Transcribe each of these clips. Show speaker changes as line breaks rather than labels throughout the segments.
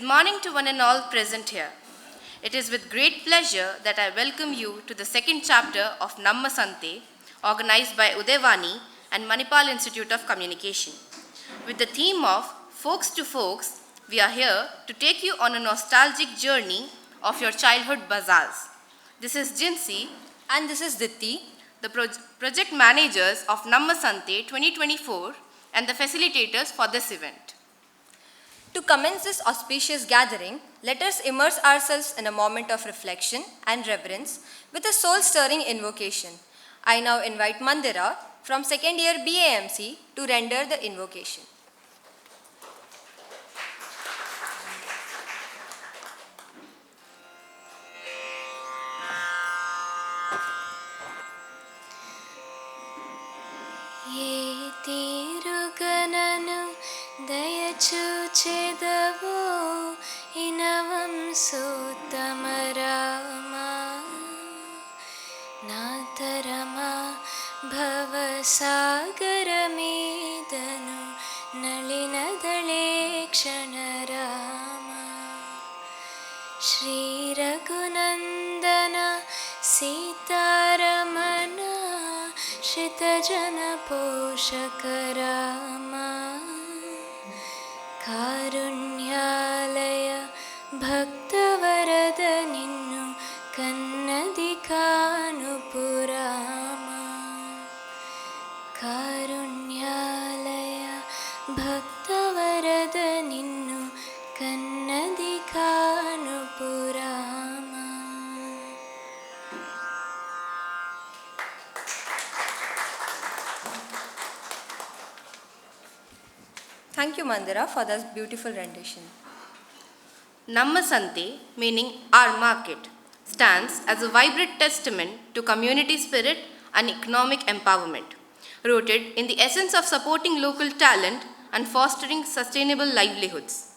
morning to one and all present here. It is with great pleasure that I welcome you to the second chapter of Namma Sante, organized by Udayavani and Manipal Institute of Communication. With the theme of Folks to Folks, we are here to take you on a nostalgic journey of your childhood bazaars. This is Jinsi
and this is Ditti,
the project managers of Namma Sante 2024 and the facilitators for this event.
To commence this auspicious gathering, let us immerse ourselves in a moment of reflection and reverence with a soul-stirring invocation. I now invite Mandira from second year BAMC to render the invocation.
Ye tirugananu dayachudavo inavam sotamarama natarama bhavasagaramedanu nalinadale kshanarama Shri Raghunandana Sitaramana Shritajana Poshakarama Karunyalaya Bhaktavarada Ninnu Kannadikanupurama Karunyalaya Bhaktavarada Ninnu Kannadikanupurama.
Thank you, Mandira, for this beautiful rendition.
Namma Sante, meaning our market, stands as a vibrant testament to community spirit and economic empowerment, rooted in the essence of supporting local talent and fostering sustainable livelihoods.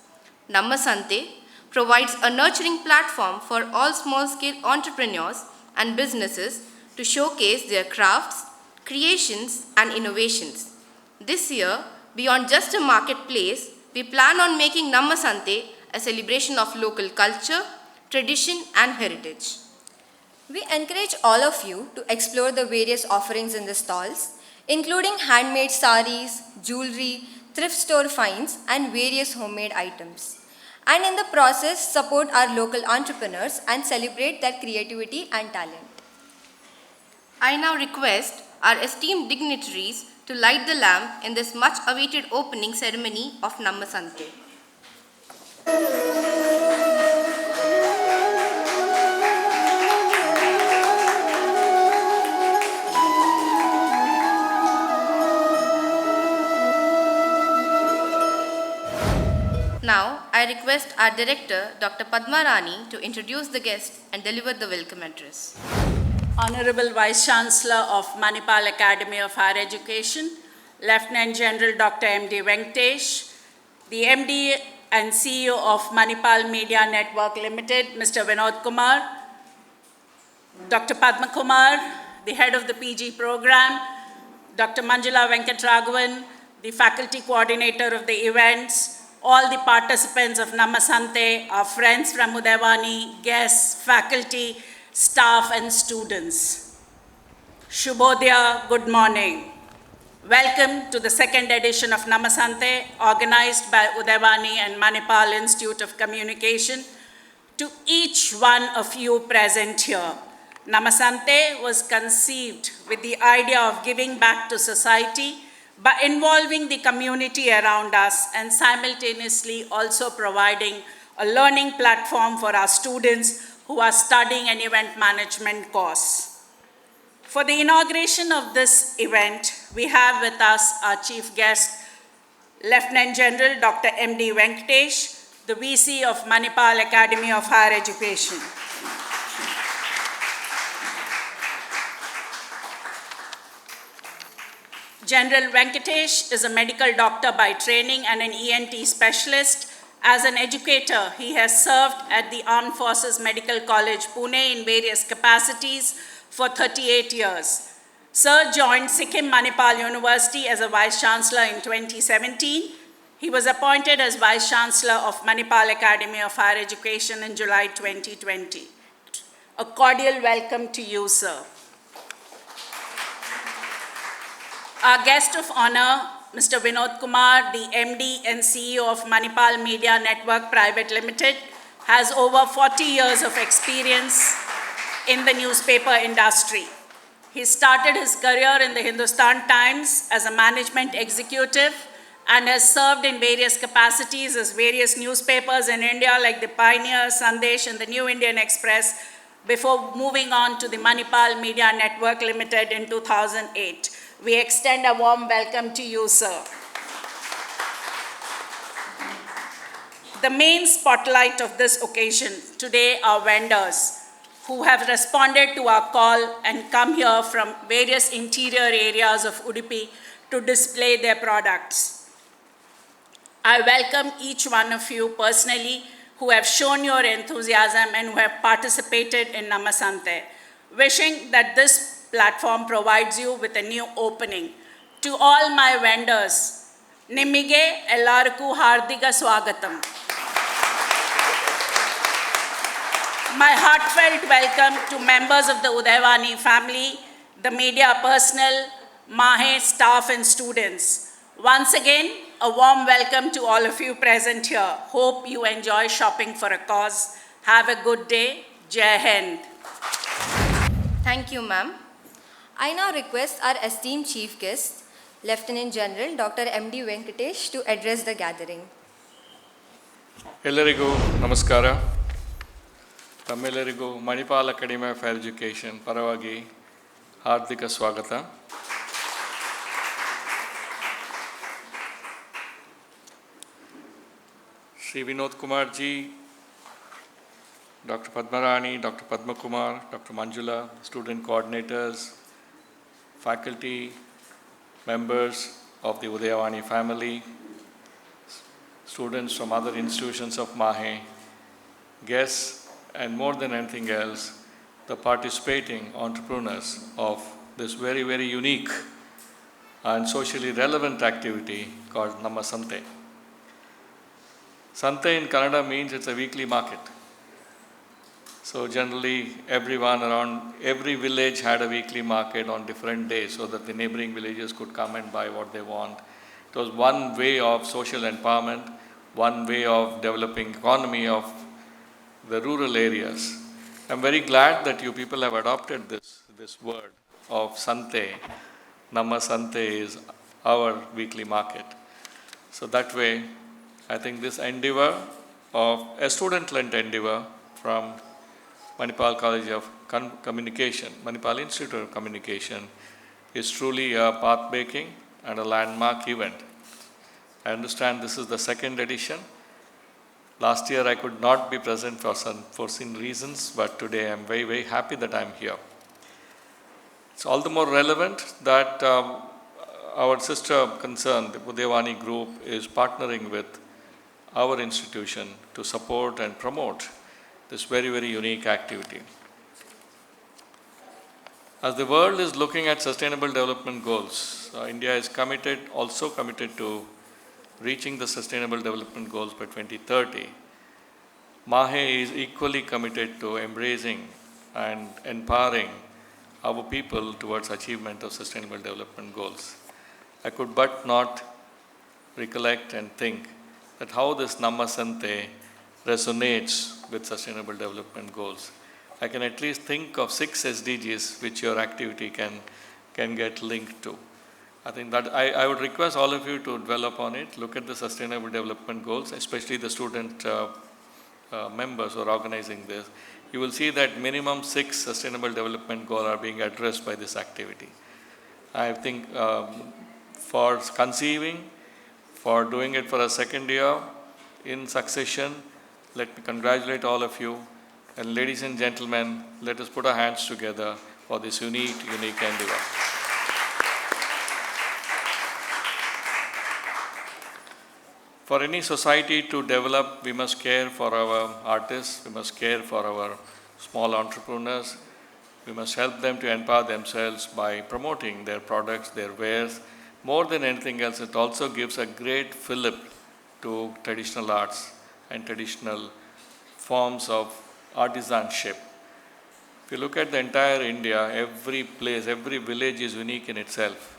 Namma Sante provides a nurturing platform for all small-scale entrepreneurs and businesses to showcase their crafts, creations, and innovations. This year, beyond just a marketplace, we plan on making Namma Sante a celebration of local culture, tradition, and heritage.
We encourage all of you to explore the various offerings in the stalls, including handmade saris, jewelry, thrift store finds, and various homemade items. And in the process, support our local entrepreneurs and celebrate their creativity and talent.
I now request our esteemed dignitaries to light the lamp in this much-awaited opening ceremony of Namma Sante. Now, I request our director, Dr. Padma Rani, to introduce the guests and deliver the welcome address.
Honorable Vice Chancellor of Manipal Academy of Higher Education, Lieutenant General Dr. M.D. Venkatesh, the MD and CEO of Manipal Media Network Limited, Mr. Vinod Kumar, Dr. Padma Kumar, the head of the PG program, Dr. Manjula Venkatraghavan, the faculty coordinator of the events, all the participants of Namma Sante, our friends from Udayavani, guests, faculty, staff and students. Shubhodaya, good morning. Welcome to the second edition of Namma Sante, organized by Udayavani and Manipal Institute of Communication. To each one of you present here, Namma Sante was conceived with the idea of giving back to society by involving the community around us and simultaneously also providing a learning platform for our students who are studying an event management course. For the inauguration of this event, we have with us our chief guest, Lieutenant General Dr. M.D. Venkatesh, the VC of Manipal Academy of Higher Education. General Venkatesh is a medical doctor by training and an ENT specialist. As an educator, he has served at the Armed Forces Medical College, Pune in various capacities for 38 years. Sir joined Sikkim Manipal University as a Vice Chancellor in 2017. He was appointed as Vice Chancellor of Manipal Academy of Higher Education in July 2020. A cordial welcome to you, sir. Our guest of honor, Mr. Vinod Kumar, the MD and CEO of Manipal Media Network Private Limited, has over 40 years of experience in the newspaper industry. He started his career in the Hindustan Times as a management executive and has served in various capacities as various newspapers in India like the Pioneer, Sandesh and the New Indian Express before moving on to the Manipal Media Network Limited in 2008. We extend a warm welcome to you, sir. The main spotlight of this occasion today are vendors who have responded to our call and come here from various interior areas of Udupi to display their products. I welcome each one of you personally who have shown your enthusiasm and who have participated in Namma Sante, wishing that this platform provides you with a new opening. To all my vendors, Nimige Ellarku Hardika Swagatam. My heartfelt welcome to members of the Udayavani family, the media personnel, Mahe staff and students. Once again, a warm welcome to all of you present here. Hope you enjoy shopping for a cause. Have a good day. Jai Hind.
Thank you, ma'am.
I now request our esteemed Chief Guest, Lieutenant General Dr. M.D. Venkatesh, to address the gathering.
ಎಲ್ಲರಿಗೂ ನಮಸ್ಕಾರ. ತಮ್ಮೆಲ್ಲರಿಗೂ Manipal academy of higher education ಪರವಾಗಿ ಹಾರ್ದಿಕ ಸ್ವಾಗತ. Shri Vinod Kumar G, Dr. Padmarani, Dr. Padma Kumar, Dr. Manjula, student coordinators, faculty, members of the Udayavani family, students from other institutions of Mahe, guests, and more than anything else, the participating entrepreneurs of this very, very unique and socially relevant activity called Namma Sante. Sante in Kannada means it's a weekly market. So generally, everyone around every village had a weekly market on different days so that the neighboring villages could come and buy what they want. It was one way of social empowerment, one way of developing economy of the rural areas. I'm very glad that you people have adopted this word of Sante. Namma Sante is our weekly market. So that way, I think this endeavor of a student-led endeavor from Manipal College of Communication, Manipal Institute of Communication, is truly a path-breaking and a landmark event. I understand this is the second edition. Last year I could not be present for some foreseen reasons, but today I'm very, very happy that I'm here. It's all the more relevant that our sister concern, the Udayavani group, is partnering with our institution to support and promote this very, very unique activity. As the world is looking at sustainable development goals, India is also committed to reaching the sustainable development goals by 2030. Mahe is equally committed to embracing and empowering our people towards achievement of sustainable development goals. I could but not recollect and think that how this Namma Sante resonates with sustainable development goals. I can at least think of 6 SDGs which your activity can get linked to. I think that I would request all of you to develop on it, look at the sustainable development goals, especially the student members who are organizing this. You will see that minimum 6 sustainable development goals are being addressed by this activity. I think for conceiving, for doing it for a second year in succession, let me congratulate all of you. And ladies and gentlemen, let us put our hands together for this unique endeavor. For any society to develop, we must care for our artists, we must care for our small entrepreneurs, we must help them to empower themselves by promoting their products, their wares. More than anything else, it also gives a great fillip to traditional arts and traditional forms of artisanship. If you look at the entire India, every place, every village is unique in itself.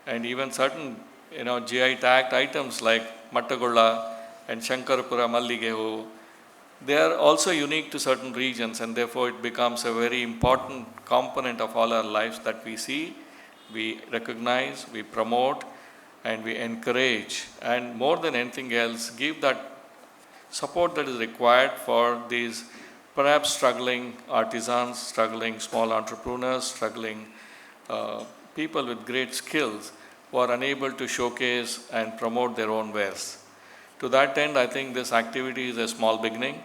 And even certain, GI tagged items like Mattagulla and Shankarapura Malligehu, they are also unique to certain regions, and therefore it becomes a very important component of all our lives that we see, we recognize, we promote, and we encourage, and more than anything else, give that support that is required for these perhaps struggling artisans, struggling small entrepreneurs, struggling people with great skills who are unable to showcase and promote their own wares. To that end, I think this activity is a small beginning,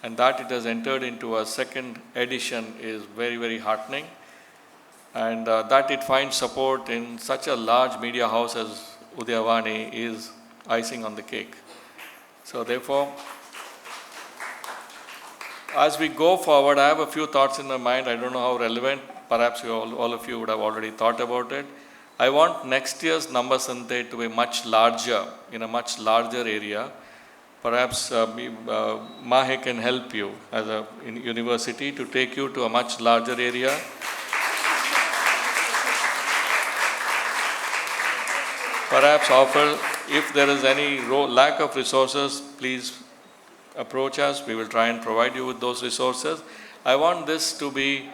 and that it has entered into a second edition is very, very heartening. And that it finds support in such a large media house as Udayavani is icing on the cake. So therefore, as we go forward, I have a few thoughts in my mind. I don't know how relevant, perhaps all of you would have already thought about it. I want next year's Namma Sante to be much larger, in a much larger area. Perhaps Mahe can help you as a university to take you to a much larger area. Perhaps offer, if there is any lack of resources, please approach us. We will try and provide you with those resources. I want this to be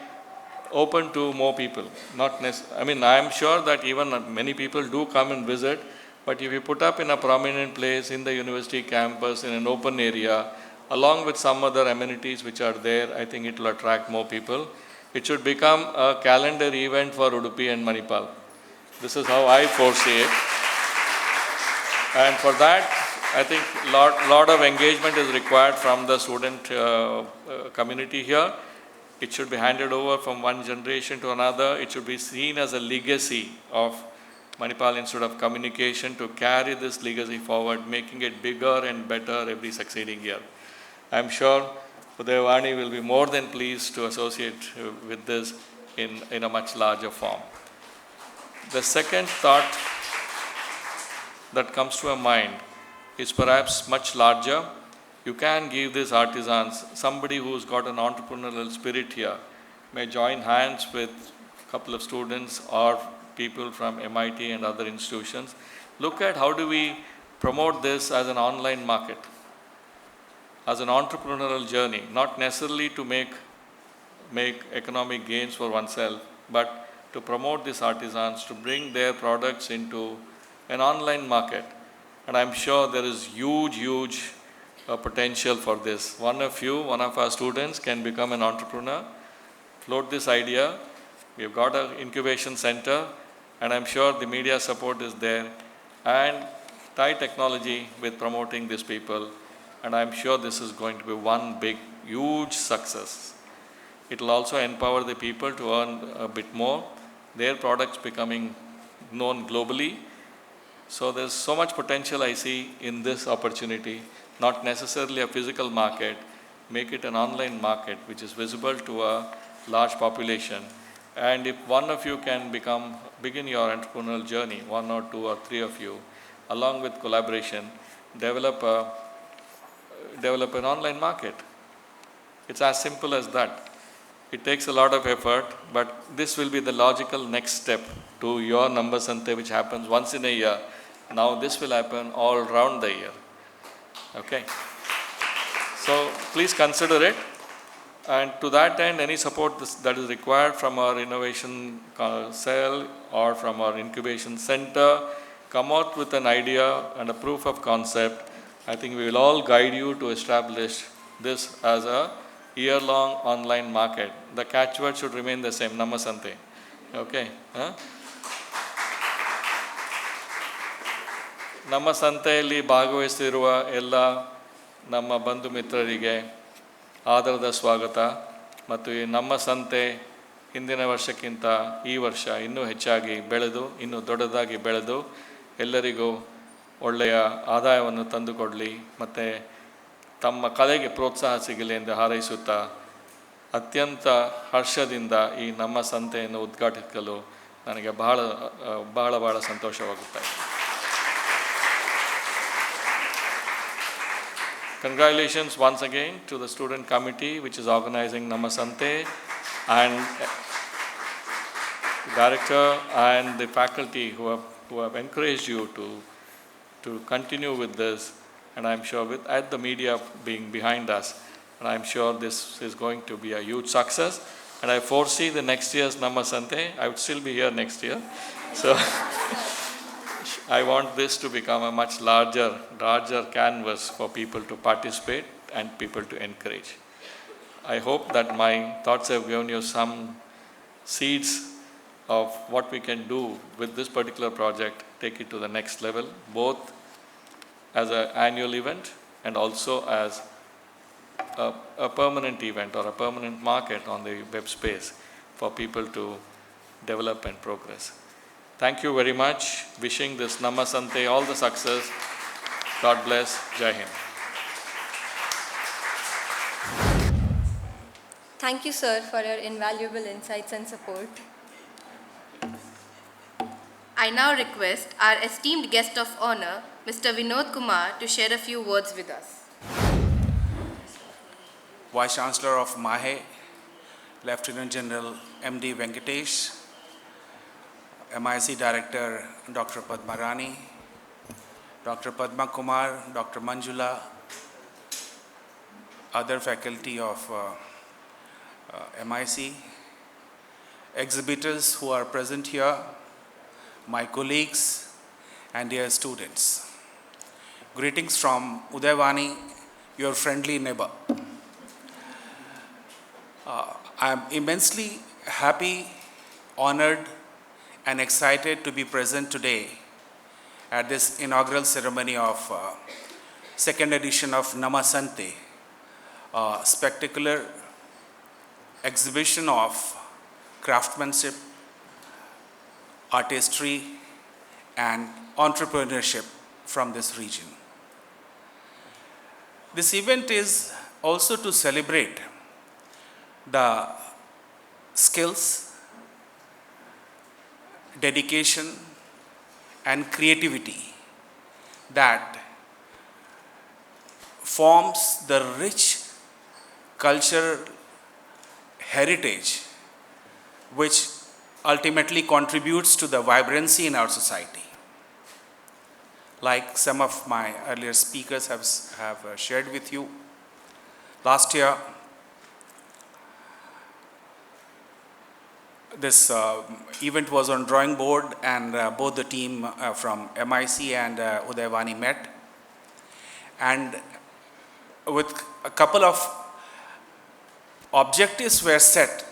open to more people. I am sure that even many people do come and visit, but if you put up in a prominent place in the university campus, in an open area, along with some other amenities which are there, I think it will attract more people. It should become a calendar event for Udupi and Manipal. This is how I foresee it. And for that, I think lot of engagement is required from the student community here. It should be handed over from one generation to another. It should be seen as a legacy of Manipal Institute of Communication to carry this legacy forward, making it bigger and better every succeeding year. I am sure Udayavani will be more than pleased to associate with this in a much larger form. The second thought that comes to my mind is perhaps much larger. You can give these artisans, somebody who's got an entrepreneurial spirit here, may join hands with a couple of students or people from MIT and other institutions. Look at how do we promote this as an online market, as an entrepreneurial journey, not necessarily to make economic gains for oneself, but to promote these artisans, to bring their products into an online market. And I'm sure there is huge potential for this. One of our students can become an entrepreneur, float this idea. We've got an incubation center, and I'm sure the media support is there, and tie technology with promoting these people. And I'm sure this is going to be one big, huge success. It will also empower the people to earn a bit more, their products becoming known globally. So there's so much potential I see in this opportunity, not necessarily a physical market, make it an online market which is visible to a large population. And if one of you can begin your entrepreneurial journey, one or two or three of you, along with collaboration, develop an online market. It's as simple as that. It takes a lot of effort, but this will be the logical next step to your Namma Sante, which happens once in a year. Now this will happen all around the year. Okay? So please consider it. And to that end, any support that is required from our innovation cell or from our incubation center, come out with an idea and a proof of concept. I think we will all guide you to establish this as a year-long online market. The catchword should remain the same, Namma Sante. Okay? ನಮ್ಮ ಸಂತೆಯಲ್ಲಿ ಭಾಗವಹಿಸಿರುವ ಎಲ್ಲ ನಮ್ಮ ಬಂಧು ಮಿತ್ರರಿಗೆ ಆದರದ ಸ್ವಾಗತ. ಮತ್ತು ಈ ನಮ್ಮ ಸಂತೆ ಹಿಂದಿನ ವರ್ಷಕ್ಕಿಂತ ಈ ವರ್ಷ ಇನ್ನೂ ಹೆಚ್ಚಾಗಿ ಬೆಳೆದು, ಇನ್ನೂ ದೊಡ್ಡದಾಗಿ ಬೆಳೆದು, ಎಲ್ಲರಿಗೂ ಒಳ್ಳೆಯ ಆದಾಯವನ್ನು ತಂದುಕೊಡಲಿ ಮತ್ತು ತಮ್ಮ ಕಲೆಗೆ ಪ್ರೋತ್ಸಾಹ ಸಿಗಲಿ ಎಂದು ಹಾರೈಸುತ್ತಾ ಅತ್ಯಂತ ಹರ್ಷದಿಂದ ಈ ನಮ್ಮ ಸಂತೆಯನ್ನು ಉದ್ಘಾಟಿಸಲು ನನಗೆ ಬಹಳ ಸಂತೋಷವಾಗುತ್ತದೆ. Congratulations once again to the student committee which is organizing Namma Sante, and the director and the faculty who have encouraged you to continue with this, and I'm sure with the media being behind us, and I'm sure this is going to be a huge success, and I foresee the next year's Namma Sante. I would still be here next year, so I want this to become a much larger canvas for people to participate and people to encourage. I hope that my thoughts have given you some seeds of what we can do with this particular project, take it to the next level, both as an annual event and also as a permanent event or a permanent market on the web space for people to develop and progress. Thank you very much. Wishing this Namma Sante all the success. God bless. Jai Hind.
Thank you, sir, for your invaluable insights and support.
I now request our esteemed guest of honor, Mr. Vinod Kumar, to share a few words with us.
Vice Chancellor of MAHE, Lieutenant General M.D. Venkatesh, MIC Director Dr. Padma Rani, Dr. Padma Kumar, Dr. Manjula, other faculty of MIC, exhibitors who are present here, my colleagues and dear students. Greetings from Udayavani, your friendly neighbor. I am immensely happy, honored, and excited to be present today at this inaugural ceremony of second edition of Namma Sante, a spectacular exhibition of craftsmanship, artistry, and entrepreneurship from this region. This event is also to celebrate the skills, dedication, and creativity that forms the rich cultural heritage which ultimately contributes to the vibrancy in our society. Like some of my earlier speakers have shared with you, last year this event was on drawing board, and both the team from MIC and Udayavani met, and with a couple of objectives were set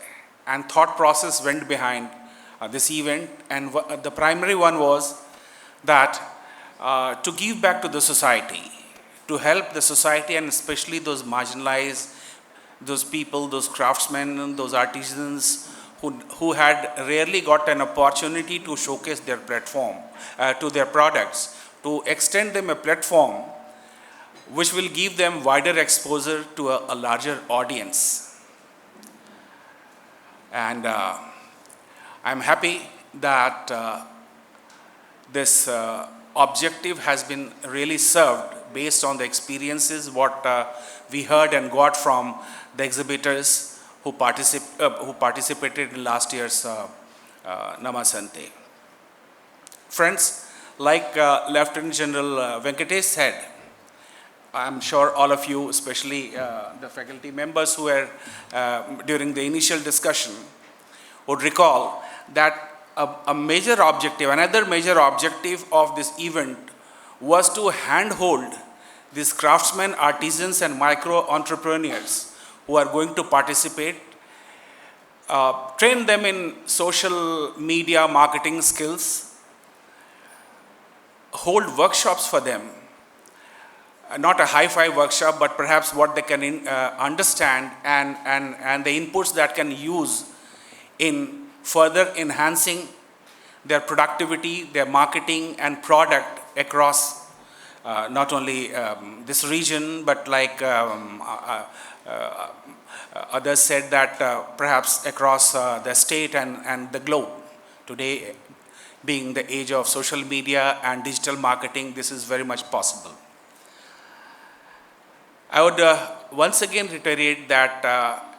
and thought process went behind this event, and the primary one was that to give back to the society, to help the society, and especially those marginalized, those people, those craftsmen, those artisans who had rarely got an opportunity to showcase their platform, to their products, to extend them a platform which will give them wider exposure to a larger audience. And I'm happy that this objective has been really served based on the experiences what we heard and got from the exhibitors who participated in last year's Namma Sante. Friends, like Lieutenant General Venkatesh said, I'm sure all of you, especially the faculty members who were during the initial discussion, would recall that a major objective, another major objective of this event was to handhold these craftsmen, artisans, and micro entrepreneurs who are going to participate, train them in social media marketing skills, hold workshops for them, not a hi-fi workshop, but perhaps what they can understand and the inputs that can use in further enhancing their productivity, their marketing and product across not only this region, but like others said that perhaps across the state and the globe. Today, being the age of social media and digital marketing, this is very much possible. I would once again reiterate that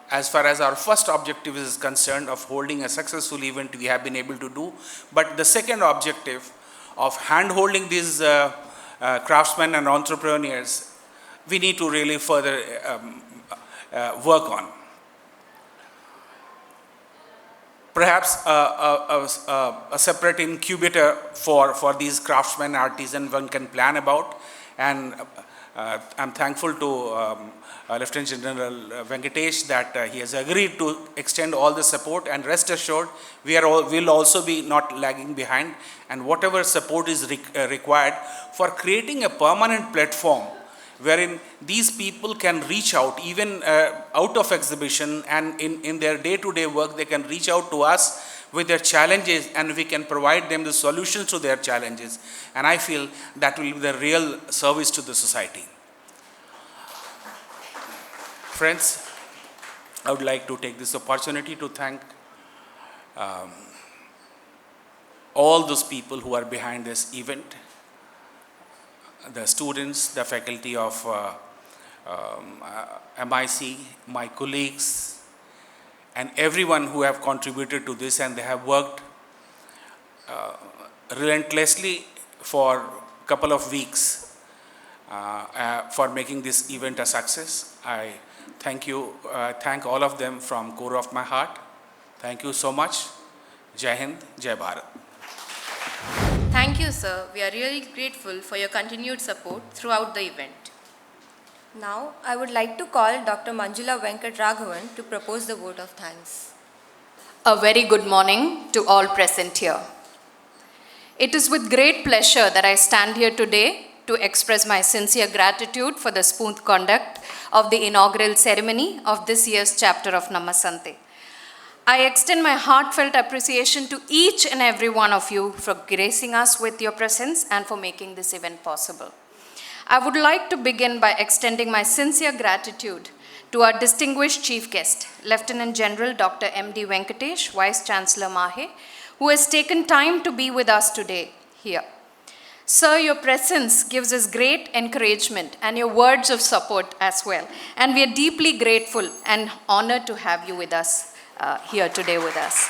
as far as our first objective is concerned of holding a successful event, we have been able to do. But the second objective of hand-holding these craftsmen and entrepreneurs, we need to really further work on. Perhaps a separate incubator for these craftsmen, artisans one can plan about, and I'm thankful to Lieutenant General Venkatesh that he has agreed to extend all the support, and rest assured we will also be not lagging behind, and whatever support is required for creating a permanent platform wherein these people can reach out even out of exhibition, and in their day-to-day work they can reach out to us with their challenges, and we can provide them the solutions to their challenges, and I feel that will be the real service to the society. Friends, I would like to take this opportunity to thank all those people who are behind this event, the students, the faculty of MIC, my colleagues, and everyone who have contributed to this, and they have worked relentlessly for a couple of weeks for making this event a success. I thank you, thank all of them from core of my heart. Thank you so much. Jai Hind, Jai Bharat.
Thank you, sir. We are really grateful for your continued support throughout the event.
Now, I would like to call Dr. Manjula Venkat Raghavan to propose the vote of thanks.
A very good morning to all present here. It is with great pleasure that I stand here today to express my sincere gratitude for the smooth conduct of the inaugural ceremony of this year's chapter of Namma Sante. I extend my heartfelt appreciation to each and every one of you for gracing us with your presence and for making this event possible. I would like to begin by extending my sincere gratitude to our distinguished chief guest, Lieutenant General Dr. M.D. Venkatesh, Vice Chancellor Mahe, who has taken time to be with us today here. Sir, your presence gives us great encouragement and your words of support as well. And we are deeply grateful and honored to have you with us here today with us.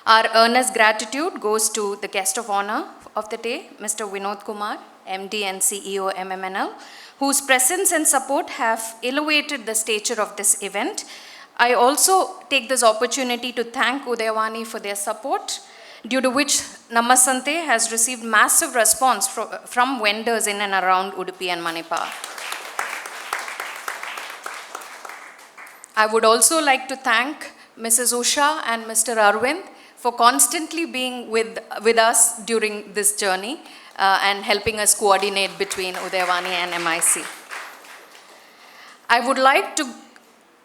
Our earnest gratitude goes to the guest of honor of the day, Mr. Vinod Kumar, MD and CEO MMNL, whose presence and support have elevated the stature of this event. I also take this opportunity to thank Udayavani for their support, due to which Namma Sante has received massive response from vendors in and around Udupi and Manipal. I would also like to thank Mrs. Usha and Mr. Arvind for constantly being with us during this journey and helping us coordinate between Udayavani and MIC. I would like to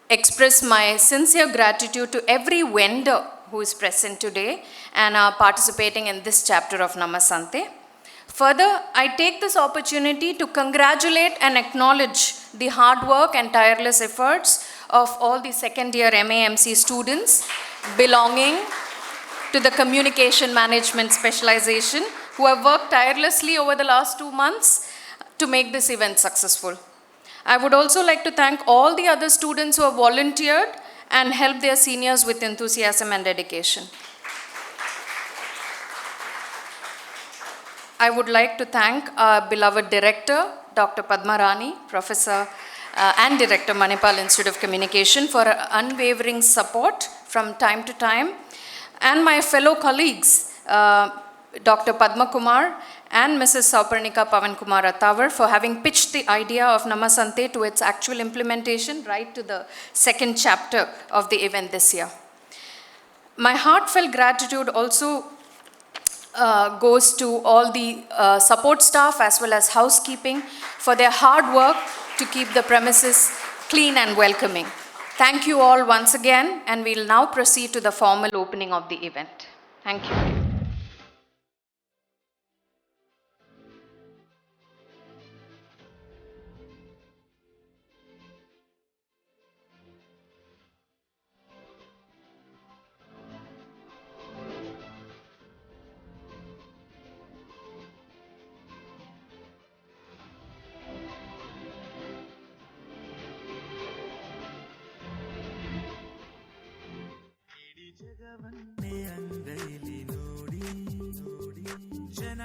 express my sincere gratitude to every vendor who is present today and are participating in this chapter of Namma Sante. Further, I take this opportunity to congratulate and acknowledge the hard work and tireless efforts of all the second year MAMC students belonging to the Communication Management Specialization who have worked tirelessly over the last 2 months to make this event successful. I would also like to thank all the other students who have volunteered and helped their seniors with enthusiasm and dedication. I would like to thank our beloved director, Dr. Padma Rani, Professor and Director, Manipal Institute of Communication, for her unwavering support from time to time, and my fellow colleagues, Dr. Padma Kumar and Mrs. Sauparnika Pavan Kumar Attawar, for having pitched the idea of Namma Sante to its actual implementation right to the second chapter of the event this year. My heartfelt gratitude also goes to all the support staff as well as housekeeping for their hard work to keep the premises clean and welcoming. Thank you all once again, and we'll now proceed to the formal opening of the event. Thank you.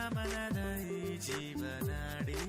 ಮನದ ಈ ಜೀವನಾಡಿ